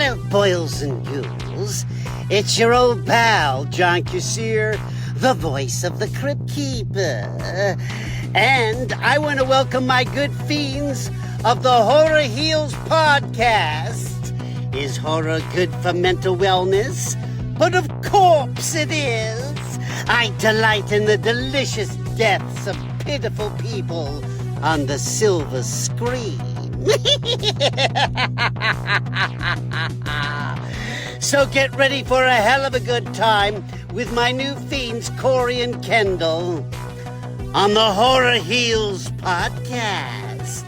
Well, boils and ghouls, it's your old pal, John Kassir, the voice of the Crypt Keeper. And I want to welcome my good fiends of the Horror Heals podcast. Is horror good for mental wellness? But of course it is. I delight in the delicious deaths of pitiful people on the silver screen. So get ready for a hell of a good time with my new fiends, Corey and Kendall, on the Horror Heals podcast.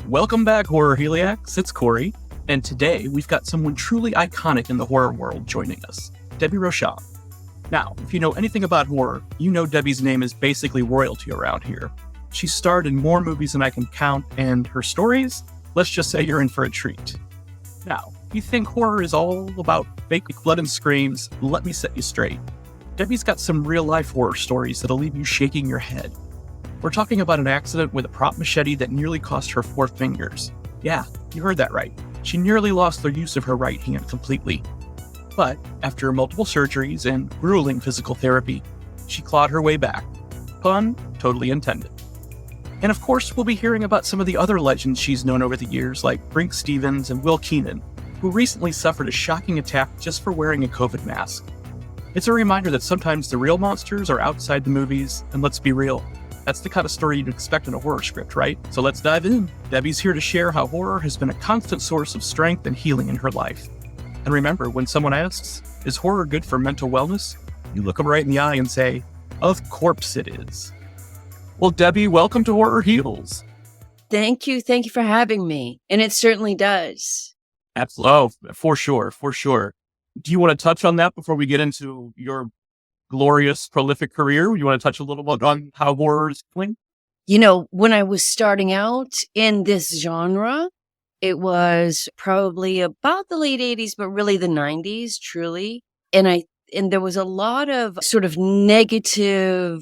Welcome back, Horror Heliacs. It's Corey, and today we've got someone truly iconic in the horror world joining us, Debbie Rochon. Now, if you know anything about horror, you know Debbie's name is basically royalty around here. She's starred in more movies than I can count, and her stories, let's just say you're in for a treat. Now, if you think horror is all about fake blood and screams, let me set you straight. Debbie's got some real-life horror stories that'll leave you shaking your head. We're talking about an accident with a prop machete that nearly cost her 4 fingers. Yeah, you heard that right. She nearly lost the use of her right hand completely. But after multiple surgeries and grueling physical therapy, she clawed her way back. Pun totally intended. And of course, we'll be hearing about some of the other legends she's known over the years, like Brinke Stevens and Will Keenan, who recently suffered a shocking attack just for wearing a COVID mask. It's a reminder that sometimes the real monsters are outside the movies, and let's be real, that's the kind of story you'd expect in a horror script, right? So let's dive in. Debbie's here to share how horror has been a constant source of strength and healing in her life. And remember, when someone asks, is horror good for mental wellness? You look them right in the eye and say, of course it is. Well, Debbie, welcome to Horror Heals. Thank you. Thank you for having me. And it certainly does. Absolutely. Oh, for sure. Do you want to touch on that before we get into your glorious, prolific career? You want to touch a little bit on how horror is feeling? You know, when I was starting out in this genre, it was probably about the late 80s, but really the 90s, truly. And there was a lot of sort of negative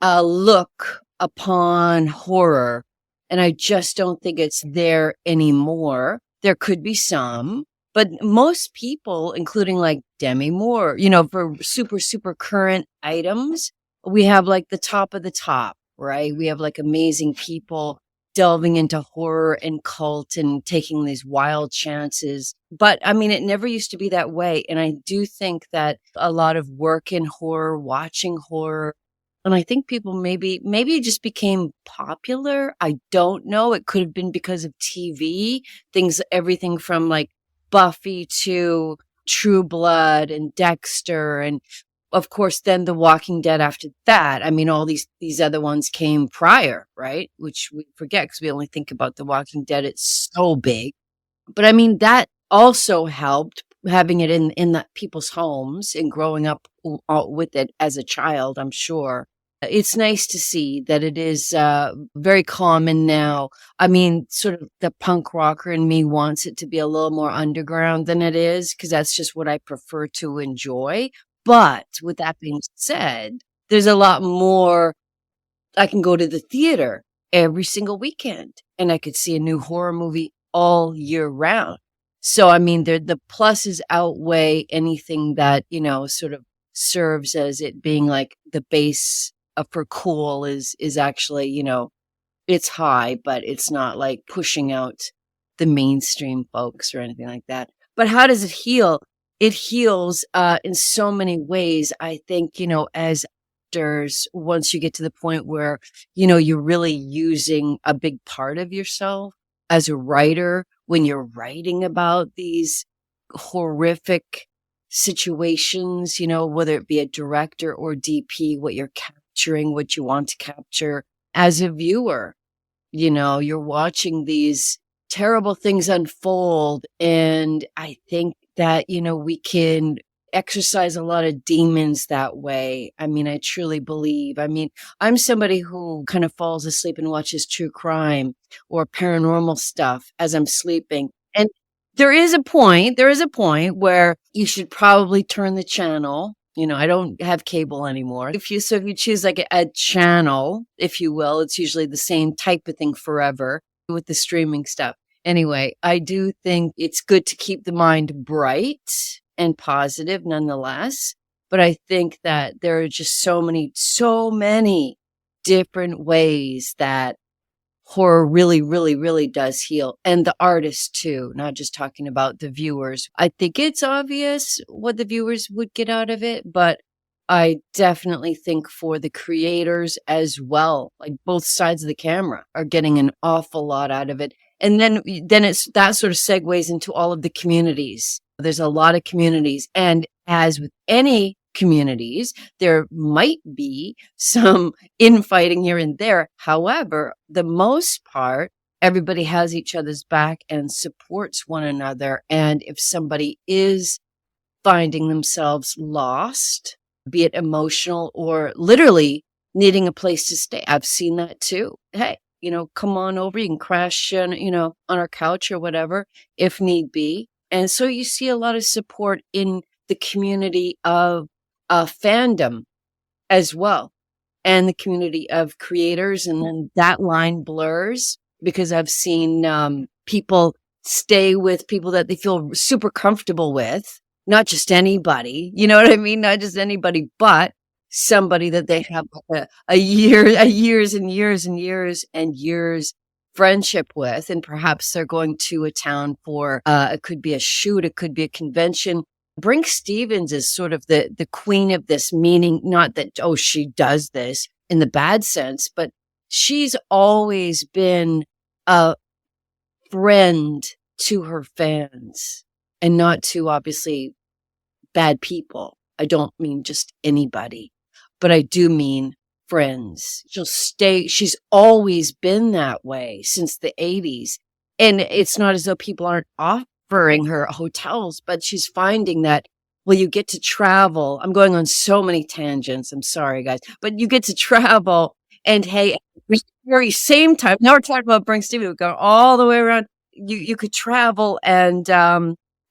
look upon horror. And I just don't think it's there anymore. There could be some, but most people, including like Demi Moore, you know, for super, super current items, we have like the top of the top, right? We have like amazing people delving into horror and cult and taking these wild chances. But I mean, it never used to be that way. And I do think that a lot of work in horror, watching horror, and I think people maybe it just became popular. I don't know. It could have been because of TV, everything from like Buffy to True Blood and Dexter. And of course, then The Walking Dead after that. I mean, all these other ones came prior, right? Which we forget because we only think about The Walking Dead. It's so big. But I mean, that also helped having it in the people's homes and growing up with it as a child, I'm sure. It's nice to see that it is very common now. I mean, sort of the punk rocker in me wants it to be a little more underground than it is, because that's just what I prefer to enjoy. But with that being said, there's a lot more. I can go to the theater every single weekend and I could see a new horror movie all year round. So, I mean, the pluses outweigh anything that, you know, sort of serves as it being like the base for cool is actually, you know, it's high, but it's not like pushing out the mainstream folks or anything like that. But how does it heal? It heals in so many ways. I think, you know, as actors, once you get to the point where, you know, you're really using a big part of yourself as a writer, when you're writing about these horrific situations, you know, whether it be a director or DP, what you're capturing, what you want to capture as a viewer, you know, you're watching these terrible things unfold. And I think that, you know, we can exercise a lot of demons that way. I mean, I truly believe. I mean, I'm somebody who kind of falls asleep and watches true crime or paranormal stuff as I'm sleeping. And there is a point where you should probably turn the channel I don't have cable anymore. If you choose like a channel, if you will, it's usually the same type of thing forever with the streaming stuff. Anyway, I do think it's good to keep the mind bright and positive nonetheless. But I think that there are just so many different ways that horror really, really, really does heal. And the artists too, not just talking about the viewers. I think it's obvious what the viewers would get out of it, but I definitely think for the creators as well, like both sides of the camera are getting an awful lot out of it. And then it's that sort of segues into all of the communities. There's a lot of communities. And as with any communities, there might be some infighting here and there. However, the most part, everybody has each other's back and supports one another. And if somebody is finding themselves lost, be it emotional or literally needing a place to stay, I've seen that too. Hey, come on over. You can crash, on our couch or whatever, if need be. And so you see a lot of support in the community of fandom as well, and the community of creators. And then that line blurs because I've seen people stay with people that they feel super comfortable with, not just anybody, you know what I mean? Not just anybody, but somebody that they have a years and years and years and years friendship with. And perhaps they're going to a town for, it could be a shoot, it could be a convention. Brinke Stevens is sort of the queen of this, meaning not that, she does this in the bad sense, but she's always been a friend to her fans and not to obviously bad people. I don't mean just anybody, but I do mean friends. She's always been that way since the 80s. And it's not as though people aren't offering her hotels, but she's finding that, well, you get to travel. I'm going on so many tangents. I'm sorry, guys, but you get to travel and hey, very same time. Now we're talking about Brinke Stevens. We're going all the way around. You could travel and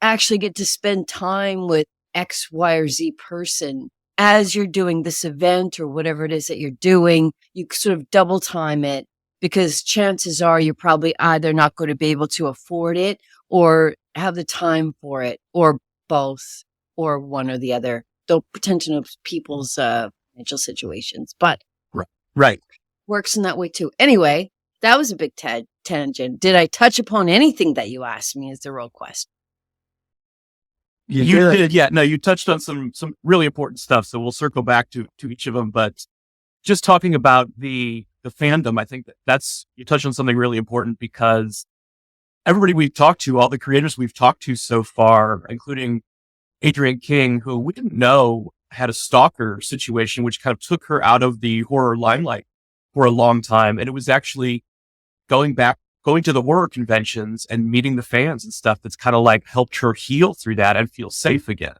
actually get to spend time with X, Y, or Z person as you're doing this event or whatever it is that you're doing. You sort of double time it because chances are you're probably either not going to be able to afford it or have the time for it, or both, or one or the other. Don't pretend to know people's financial situations, but right. Works in that way too. Anyway, that was a big tangent. Did I touch upon anything that you asked me is the real question. You did, yeah. No, you touched on some really important stuff, so we'll circle back to each of them. But just talking about the fandom, I think that's you touched on something really important because everybody we've talked to, all the creators we've talked to so far, including Adrienne King, who we didn't know had a stalker situation, which kind of took her out of the horror limelight for a long time. And it was actually going to the horror conventions and meeting the fans and stuff that's kind of like helped her heal through that and feel safe again.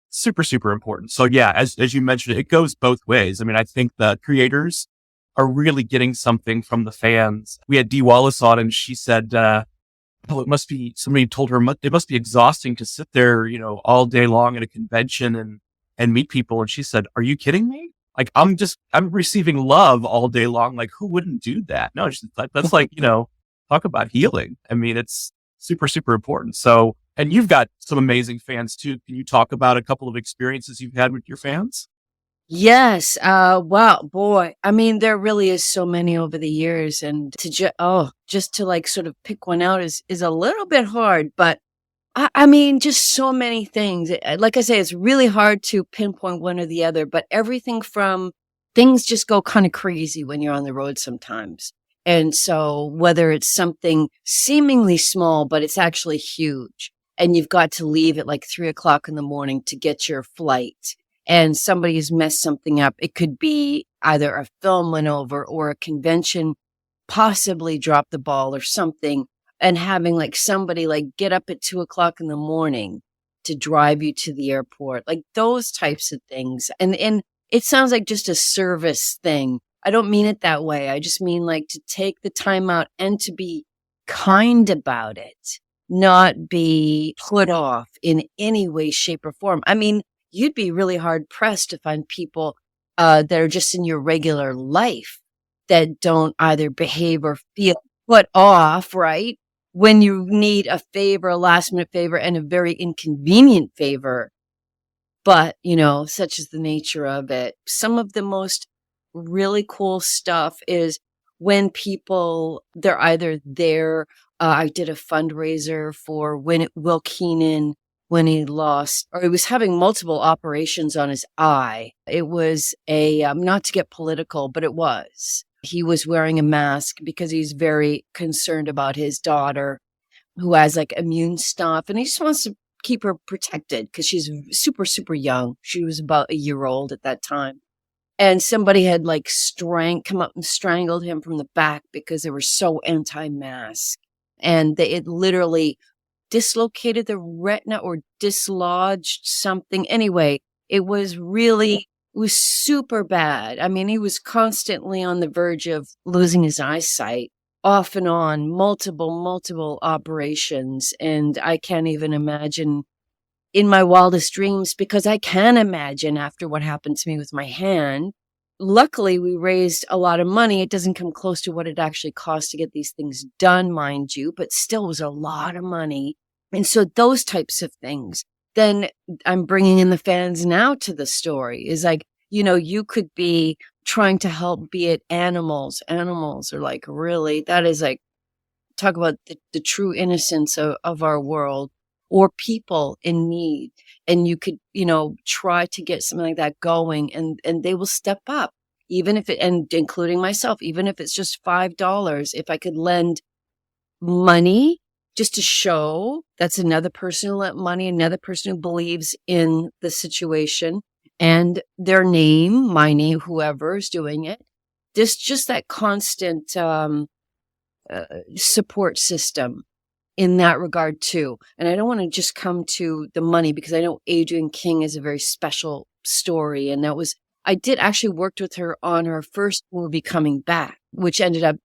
Super, super important. So yeah, as you mentioned, it goes both ways. I mean, I think the creators are really getting something from the fans. We had Dee Wallace on and she said, it must be, somebody told her it must be exhausting to sit there, all day long at a convention and meet people. And she said, are you kidding me? Like, I'm receiving love all day long. Like, who wouldn't do that? No, that's like, talk about healing. I mean, it's super, super important. So, and you've got some amazing fans too. Can you talk about a couple of experiences you've had with your fans? Yes. Wow, boy. I mean, there really is so many over the years, and just to like sort of pick one out is a little bit hard, but I mean, just so many things. Like I say, it's really hard to pinpoint one or the other, but everything from things just go kind of crazy when you're on the road sometimes. And so whether it's something seemingly small, but it's actually huge, and you've got to leave at like 3:00 in the morning to get your flight, and somebody has messed something up. It could be either a film went over or a convention possibly dropped the ball or something, and having like somebody like get up at 2:00 in the morning to drive you to the airport, like those types of things. And it sounds like just a service thing. I don't mean it that way. I just mean like to take the time out and to be kind about it, not be put off in any way, shape, or form. I mean, you'd be really hard pressed to find people that are just in your regular life that don't either behave or feel put off, right? When you need a favor, a last minute favor, and a very inconvenient favor. But, such is the nature of it. Some of the most really cool stuff is when they're either there. I did a fundraiser for Will Keenan when he was having multiple operations on his eye. It was not to get political, but it was. He was wearing a mask because he's very concerned about his daughter who has like immune stuff, and he just wants to keep her protected because she's super, super young. She was about a year old at that time. And somebody had like come up and strangled him from the back because they were so anti-mask. And it literally dislocated the retina or dislodged something. Anyway, it was super bad. I mean, he was constantly on the verge of losing his eyesight, off and on, multiple operations. And I can't even imagine in my wildest dreams, because I can imagine after what happened to me with my hand. Luckily, we raised a lot of money. It doesn't come close to what it actually cost to get these things done, mind you, but still was a lot of money. And so those types of things. Then I'm bringing in the fans now to the story is like, you could be trying to help, be it animals. Animals are like, really, that is like, talk about the true innocence of our world, or people in need. And you could, try to get something like that going, and they will step up, even if and including myself, even if it's just $5, if I could lend money just to show that's another person who lent money, another person who believes in the situation and their name, my name, whoever is doing it. Just that constant support system in that regard too. And I don't want to just come to the money, because I know Adrienne King is a very special story. And I did actually worked with her on her first movie, Coming Back, which ended up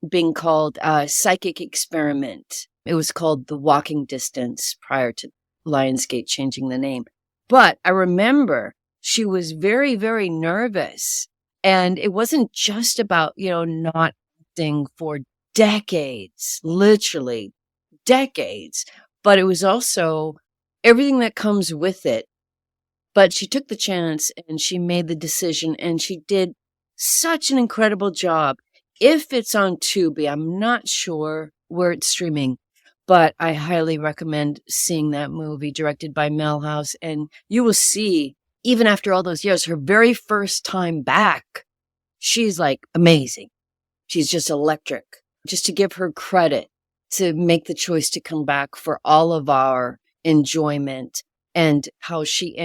being called Psychic Experiment. It was called The Walking Distance prior to Lionsgate changing the name. But I remember she was very, very nervous. And it wasn't just about, not acting for decades, literally decades, but it was also everything that comes with it. But she took the chance and she made the decision, and she did such an incredible job. If it's on Tubi, I'm not sure where it's streaming, but I highly recommend seeing that movie, directed by Melhouse. And you will see, even after all those years, her very first time back, she's like amazing. She's just electric. Just to give her credit to make the choice to come back for all of our enjoyment, and how she,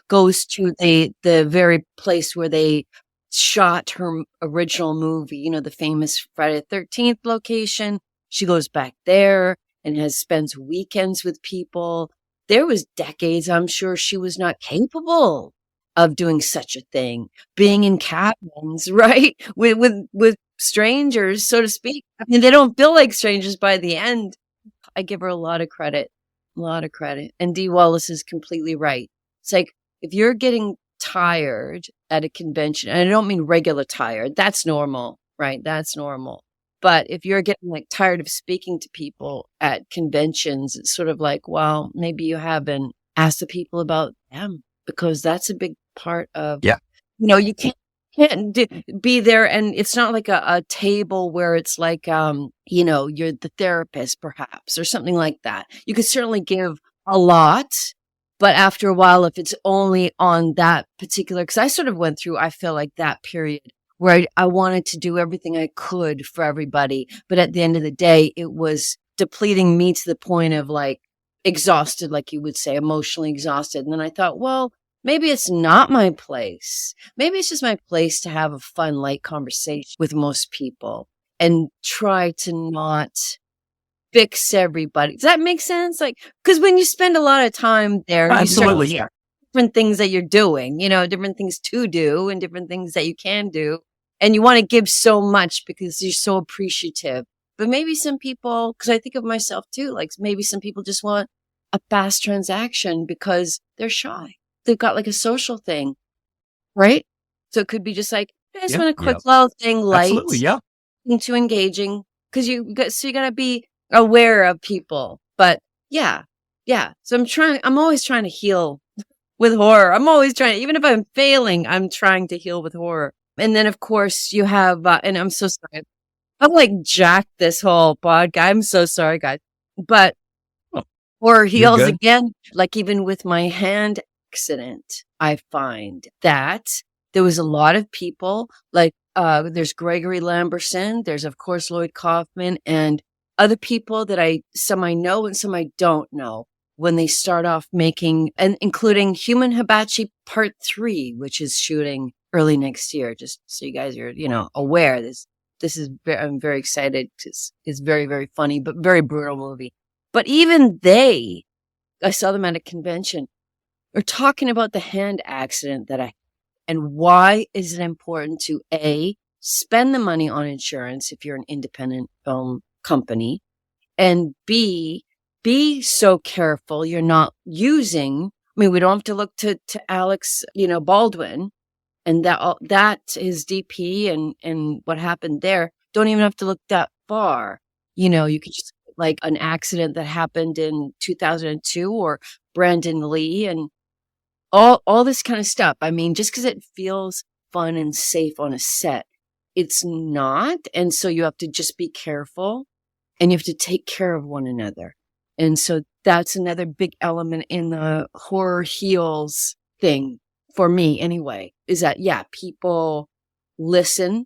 goes to the very place where they shot her original movie, the famous Friday the 13th location. She goes back there and spends weekends with people. There was decades, I'm sure, she was not capable of doing such a thing, being in cabins, right? With strangers, so to speak. I mean, they don't feel like strangers by the end. I give her a lot of credit. And Dee Wallace is completely right. It's like, if you're getting tired at a convention, and I don't mean regular tired, that's normal, right? That's normal. But if you're getting like tired of speaking to people at conventions, it's sort of like, well, maybe you haven't asked the people about them, because that's a big part of, you can't be there. And it's not like a table where it's like, you're the therapist perhaps, or something like that. You could certainly give a lot, but after a while, if it's only on that particular, because I sort of went through, I feel like that period where I wanted to do everything I could for everybody. But at the end of the day, it was depleting me to the point of like exhausted, like you would say, emotionally exhausted. And then I thought, well, maybe it's not my place. Maybe it's just my place to have a fun, light conversation with most people and try to not fix everybody. Does that make sense? Like, because when you spend a lot of time there, Absolutely, you start different things that you're doing, different things to do and different things that you can do. And you want to give so much because you're so appreciative. But maybe some people, because I think of myself too, like maybe some people just want a fast transaction because they're shy. they've got like a social thing, right? So it could be just like, I just Yeah. want a quick Yeah. little thing, light Absolutely. Yeah. into engaging, because so you got to be aware of people. But yeah, yeah. So I'm always trying to heal with horror. I'm always trying, even if I'm failing, I'm trying to heal with horror. And then of course you have, and I'm so sorry. I'm like jacked this whole podcast. I'm so sorry, guys. But Oh, horror you're heals good. again. Like even with my hand accident, I find that there was a lot of people like, there's Gregory Lamberson. There's of course Lloyd Kaufman and other people that some I know and some I don't know when they start off making, and including Human Hibachi Part 3, which is shooting early next year. Just so you guys are, aware. This is I'm very excited because it's very, very funny, but very brutal movie. But even I saw them at a convention, are talking about the hand accident and why is it important to spend the money on insurance if you're an independent film company, and B, be so careful you're not using. I mean, we don't have to look to Alex, Baldwin, and that his DP and what happened there. Don't even have to look that far. You could just like an accident that happened in 2002 or Brandon Lee and all this kind of stuff. I mean, just because it feels fun and safe on a set, it's not. And so you have to just be careful and you have to take care of one another. And so that's another big element in the horror heals thing for me anyway, is that, yeah, people listen,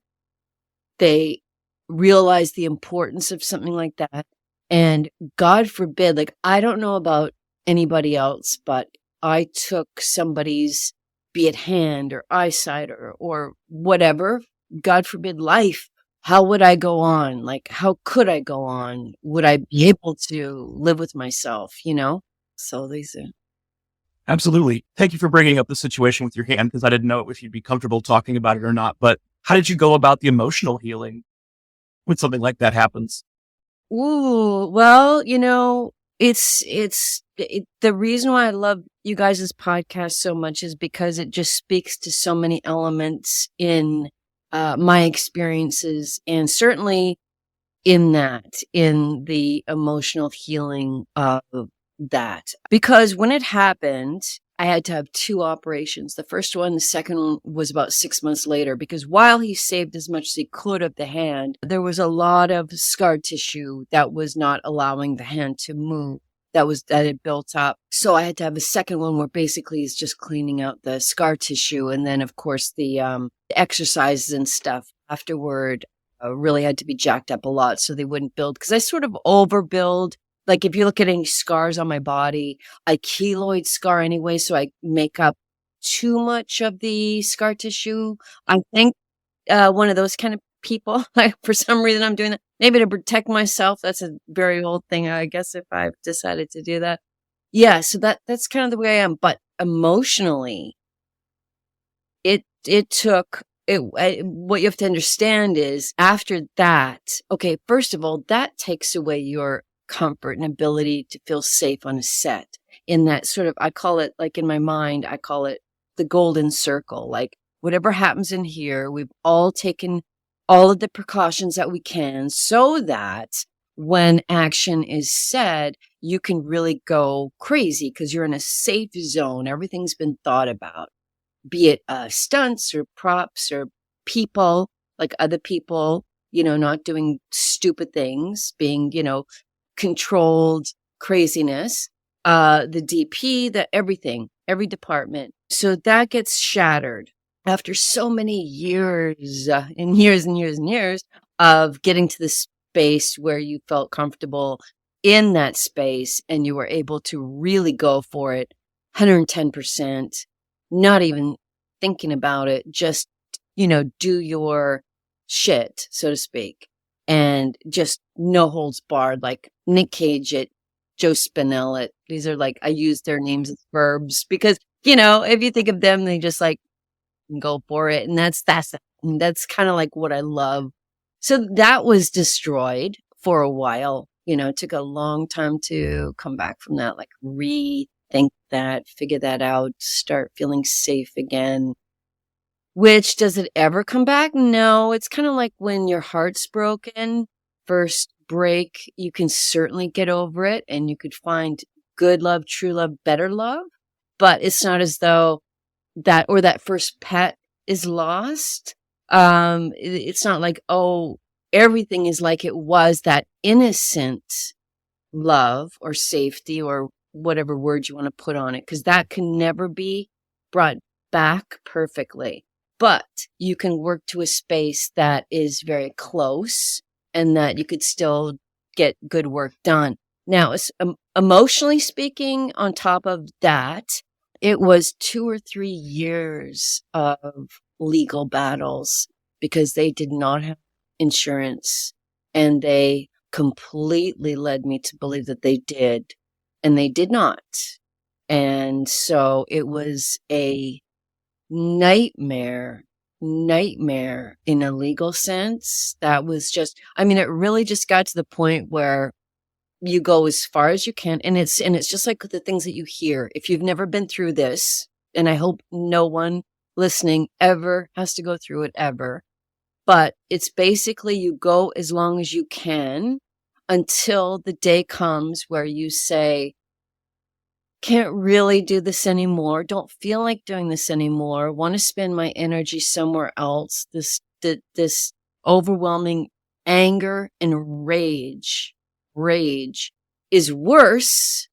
they realize the importance of something like that. And God forbid, like, I don't know about anybody else, but I took somebody's, be it hand or eyesight or whatever, God forbid, life. How would I go on? Like, how could I go on? Would I be able to live with myself, So these are. Absolutely. Thank you for bringing up the situation with your hand, because I didn't know if you'd be comfortable talking about it or not. But how did you go about the emotional healing when something like that happens? Ooh, well, the reason why I love you guys' podcast so much is because it just speaks to so many elements in my experiences, and certainly in the emotional healing of that. Because when it happened, I had to have 2 operations. The first one, the second one was about 6 months later, because while he saved as much as he could of the hand, there was a lot of scar tissue that was not allowing the hand to move. That had built up. So I had to have a second one where basically it's just cleaning out the scar tissue. And then of course the exercises and stuff afterward really had to be jacked up a lot so they wouldn't build. Cause I sort of overbuild. Like if you look at any scars on my body, I keloid scar anyway. So I make up too much of the scar tissue. I think one of those kind of people, like for some reason I'm doing that, maybe to protect myself. That's a very old thing, I guess, if I've decided to do that. Yeah. So that's kind of the way I am. But emotionally, it took what you have to understand is after that, okay, first of all, that takes away your comfort and ability to feel safe on a set, in that sort of, I call it, like in my mind, I call it the golden circle. Like whatever happens in here, we've all taken all of the precautions that we can so that when action is said, you can really go crazy because you're in a safe zone. Everything's been thought about, be it stunts or props or people, like other people, not doing stupid things, being, controlled craziness, the DP, everything, every department. So that gets shattered after so many years and years and years and years of getting to the space where you felt comfortable in that space and you were able to really go for it 110%, not even thinking about it, just, do your shit, so to speak, and just no holds barred, like Nick Cage it, Joe Spinell it. These are like, I use their names as verbs because, if you think of them, they just like go for it. And that's kind of like what I love. So that was destroyed for a while, it took a long time to come back from that, like think that, figure that out, start feeling safe again. Which, does it ever come back? No, it's kind of like when your heart's broken. First break, you can certainly get over it and you could find good love, true love, better love. But it's not as though that first pet is lost. It's not like, oh, everything is like it was, that innocent love or safety or whatever word you want to put on it, because that can never be brought back perfectly. But you can work to a space that is very close and that you could still get good work done. Now, emotionally speaking, on top of that, it was 2 or 3 years of legal battles because they did not have insurance, and they completely led me to believe that they did, and they did not. And so it was a nightmare in a legal sense. That was just, I mean, it really just got to the point where you go as far as you can. And it's just like the things that you hear. If you've never been through this, and I hope no one listening ever has to go through it ever, but it's basically you go as long as you can until the day comes where you say, can't really do this anymore, don't feel like doing this anymore, want to spend my energy somewhere else. This overwhelming anger and rage is worse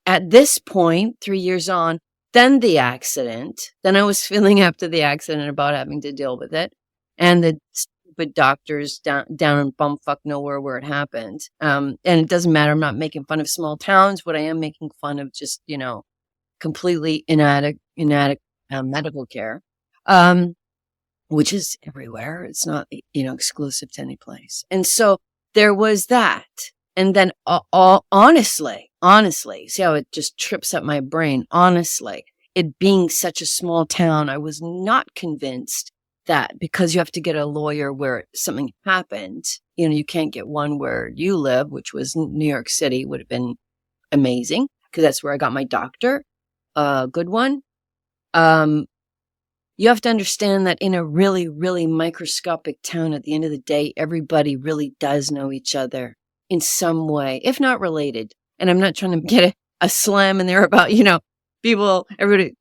at this point, 3 years on, than the accident, than I was feeling after the accident about having to deal with it. And the stupid doctors down in bumfuck nowhere where it happened. And it doesn't matter. I'm not making fun of small towns. What I am making fun of just, completely inadequate medical care, which is everywhere. It's not, exclusive to any place. And so there was that. And then honestly, see how it just trips up my brain. Honestly, it being such a small town, I was not convinced that because you have to get a lawyer where something happened, you can't get one where you live, which was New York City, would have been amazing because that's where I got my doctor, a good one. You have to understand that in a really, really microscopic town, at the end of the day, everybody really does know each other in some way, if not related. And I'm not trying to get a slam in there about, people, everybody,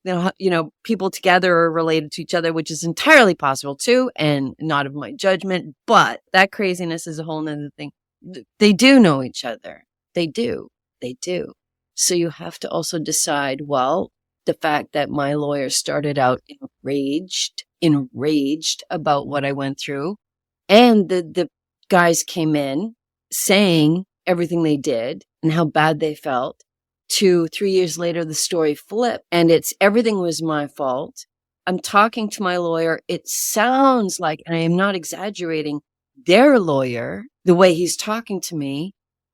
people together are related to each other, which is entirely possible too, and not of my judgment, but that craziness is a whole nother thing. They do know each other. They do. So you have to also decide, well, the fact that my lawyer started out enraged about what I went through, and the guys came in saying everything they did and how bad they felt. 2, 3 years later, the story flipped and everything was my fault. I'm talking to my lawyer. It sounds like, and I am not exaggerating, their lawyer, the way he's talking to me.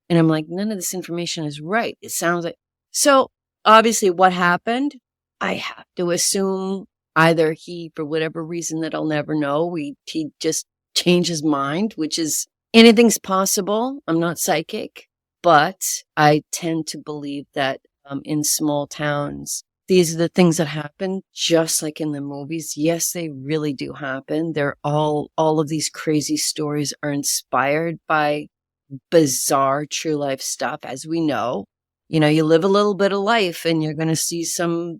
And I'm like, none of this information is right. It sounds like, so obviously what happened, I have to assume either he, for whatever reason that I'll never know, he just changed his mind, which is anything's possible. I'm not psychic. But I tend to believe that in small towns, these are the things that happen, just like in the movies. Yes, they really do happen. They're all of these crazy stories are inspired by bizarre true life stuff, as we know. You live a little bit of life and you're going to see some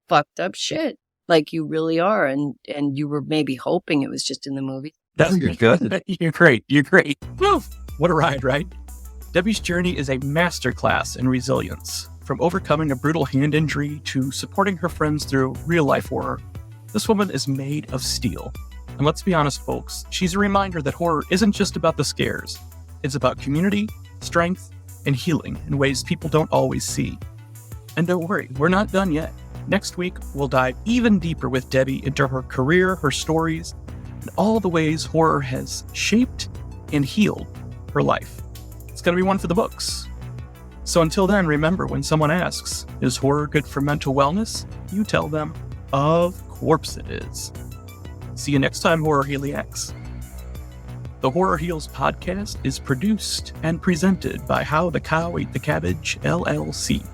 fucked up shit like you really are. And you were maybe hoping it was just in the movie. You're good. You're great. Woo! What a ride, right? Debbie's journey is a masterclass in resilience. From overcoming a brutal hand injury to supporting her friends through real-life horror, this woman is made of steel. And let's be honest, folks, she's a reminder that horror isn't just about the scares. It's about community, strength, and healing in ways people don't always see. And don't worry, we're not done yet. Next week, we'll dive even deeper with Debbie into her career, her stories, and all the ways horror has shaped and healed her life. It's going to be one for the books. So until then, remember, when someone asks, is horror good for mental wellness? You tell them, of course it is. See you next time, Horror Heliacs. The Horror Heals podcast is produced and presented by How the Cow Ate the Cabbage, LLC.